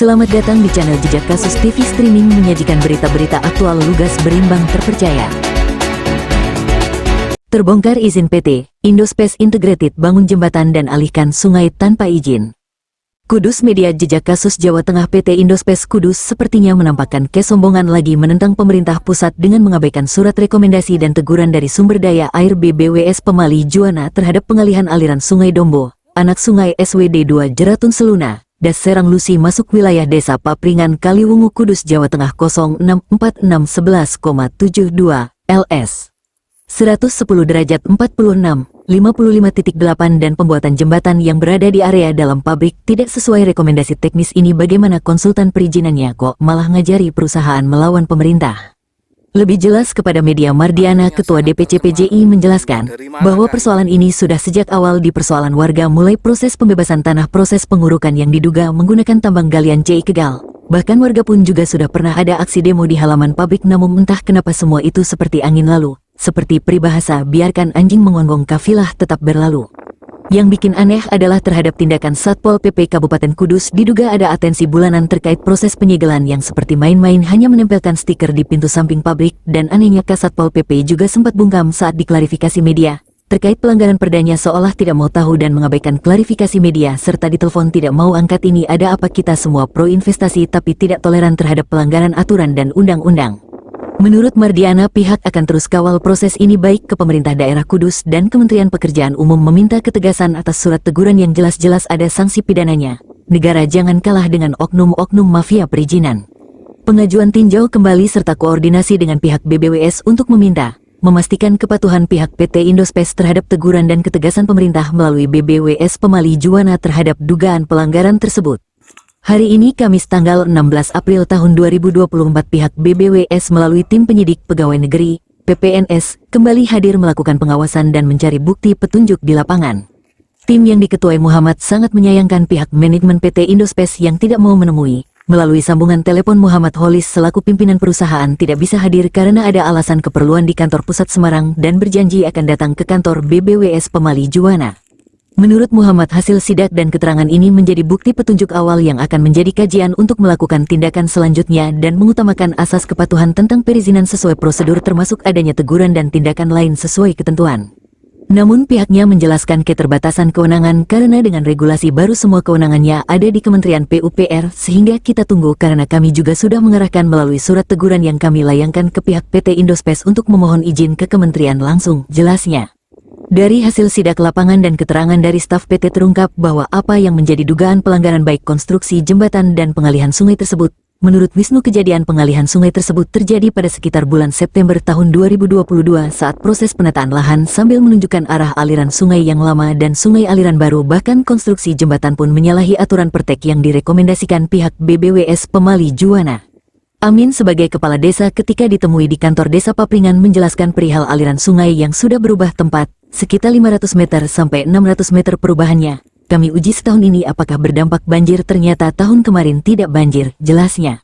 Selamat datang di channel Jejak Kasus TV Streaming, menyajikan berita-berita aktual lugas berimbang terpercaya. Terbongkar izin PT Indospace Integrated bangun jembatan dan alihkan sungai tanpa izin. Kudus. Media Jejak Kasus Jawa Tengah. PT Indospace Kudus sepertinya menampakkan kesombongan lagi menentang pemerintah pusat dengan mengabaikan surat rekomendasi dan teguran dari Sumber Daya Air BBWS Pemali Juwana terhadap pengalihan aliran Sungai Dombo, anak Sungai SWD 2 Jeratun Seluna, Das Serang Lusi masuk wilayah Desa Papringan Kaliwungu Kudus Jawa Tengah 064611,72 LS 110 derajat 46 55.8 dan pembuatan jembatan yang berada di area dalam pabrik tidak sesuai rekomendasi teknis ini. Bagaimana konsultan perizinannya kok malah ngajari perusahaan melawan pemerintah? Lebih jelas kepada media, Mardiana, Ketua DPC PJI, menjelaskan bahwa persoalan ini sudah sejak awal di persoalan warga, mulai proses pembebasan tanah, proses pengurukan yang diduga menggunakan tambang galian C Kegal. Bahkan warga pun juga sudah pernah ada aksi demo di halaman pabrik, namun entah kenapa semua itu seperti angin lalu. Seperti peribahasa, biarkan anjing menggonggong kafilah tetap berlalu. Yang bikin aneh adalah terhadap tindakan Satpol PP Kabupaten Kudus. Diduga ada atensi bulanan terkait proses penyegelan yang seperti main-main, hanya menempelkan stiker di pintu samping pabrik. Dan anehnya Kasatpol PP juga sempat bungkam saat diklarifikasi media terkait pelanggaran perdanya, seolah tidak mau tahu dan mengabaikan klarifikasi media, serta ditelepon tidak mau angkat. Ini ada apa? Kita semua pro investasi tapi tidak toleran terhadap pelanggaran aturan dan undang-undang. Menurut Mardiana, pihak akan terus kawal proses ini baik ke pemerintah daerah Kudus dan Kementerian Pekerjaan Umum, meminta ketegasan atas surat teguran yang jelas-jelas ada sanksi pidananya. Negara jangan kalah dengan oknum-oknum mafia perizinan. Pengajuan tinjau kembali serta koordinasi dengan pihak BBWS untuk memastikan kepatuhan pihak PT Indospace terhadap teguran dan ketegasan pemerintah melalui BBWS Pemali Juwana terhadap dugaan pelanggaran tersebut. Hari ini Kamis tanggal 16 April tahun 2024, pihak BBWS melalui tim penyidik pegawai negeri (PPNS) kembali hadir melakukan pengawasan dan mencari bukti petunjuk di lapangan. Tim yang diketuai Muhammad sangat menyayangkan pihak manajemen PT Indospace yang tidak mau menemui. Melalui sambungan telepon, Muhammad Holis selaku pimpinan perusahaan tidak bisa hadir karena ada alasan keperluan di kantor pusat Semarang dan berjanji akan datang ke kantor BBWS Pemali Juwana. Menurut Muhammad, hasil sidak dan keterangan ini menjadi bukti petunjuk awal yang akan menjadi kajian untuk melakukan tindakan selanjutnya dan mengutamakan asas kepatuhan tentang perizinan sesuai prosedur, termasuk adanya teguran dan tindakan lain sesuai ketentuan. Namun pihaknya menjelaskan keterbatasan kewenangan karena dengan regulasi baru semua kewenangannya ada di Kementerian PUPR, sehingga kita tunggu karena kami juga sudah mengarahkan melalui surat teguran yang kami layangkan ke pihak PT Indospace untuk memohon izin ke kementerian langsung, jelasnya. Dari hasil sidak lapangan dan keterangan dari staf PT terungkap bahwa apa yang menjadi dugaan pelanggaran baik konstruksi jembatan dan pengalihan sungai tersebut. Menurut Wisnu, kejadian pengalihan sungai tersebut terjadi pada sekitar bulan September tahun 2022 saat proses penataan lahan sambil menunjukkan arah aliran sungai yang lama dan sungai aliran baru. Bahkan konstruksi jembatan pun menyalahi aturan pertek yang direkomendasikan pihak BBWS Pemali Juwana. Amin sebagai kepala desa ketika ditemui di kantor desa Papringan menjelaskan perihal aliran sungai yang sudah berubah tempat, sekitar 500 meter sampai 600 meter perubahannya. Kami uji setahun ini apakah berdampak banjir, ternyata tahun kemarin tidak banjir, jelasnya.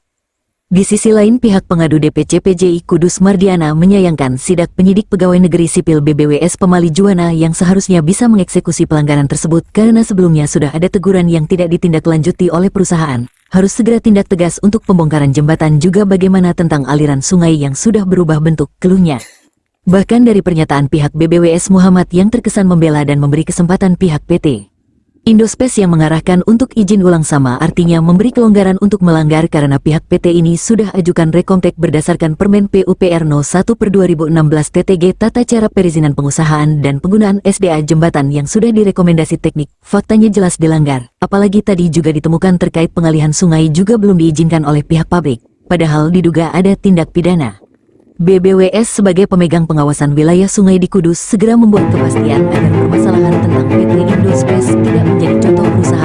Di sisi lain, pihak pengadu DPC PJI Kudus Mardiana menyayangkan sidak penyidik pegawai negeri sipil BBWS Pemali Juwana yang seharusnya bisa mengeksekusi pelanggaran tersebut karena sebelumnya sudah ada teguran yang tidak ditindaklanjuti oleh perusahaan. Harus segera tindak tegas untuk pembongkaran jembatan, juga bagaimana tentang aliran sungai yang sudah berubah bentuk, keluhnya. Bahkan dari pernyataan pihak BBWS, Muhammad yang terkesan membela dan memberi kesempatan pihak PT Indospace yang mengarahkan untuk izin ulang, sama artinya memberi kelonggaran untuk melanggar karena pihak PT ini sudah ajukan rekomtek berdasarkan Permen PUPR No 1/2016 TTG Tata Cara Perizinan Pengusahaan dan Penggunaan SDA Jembatan yang sudah direkomendasi teknik. Faktanya jelas dilanggar, apalagi tadi juga ditemukan terkait pengalihan sungai juga belum diizinkan oleh pihak pabrik, padahal diduga ada tindak pidana. BBWS sebagai pemegang pengawasan wilayah sungai di Kudus segera membuat kepastian agar permasalahan tentang PT Indospace tidak menjadi contoh perusahaan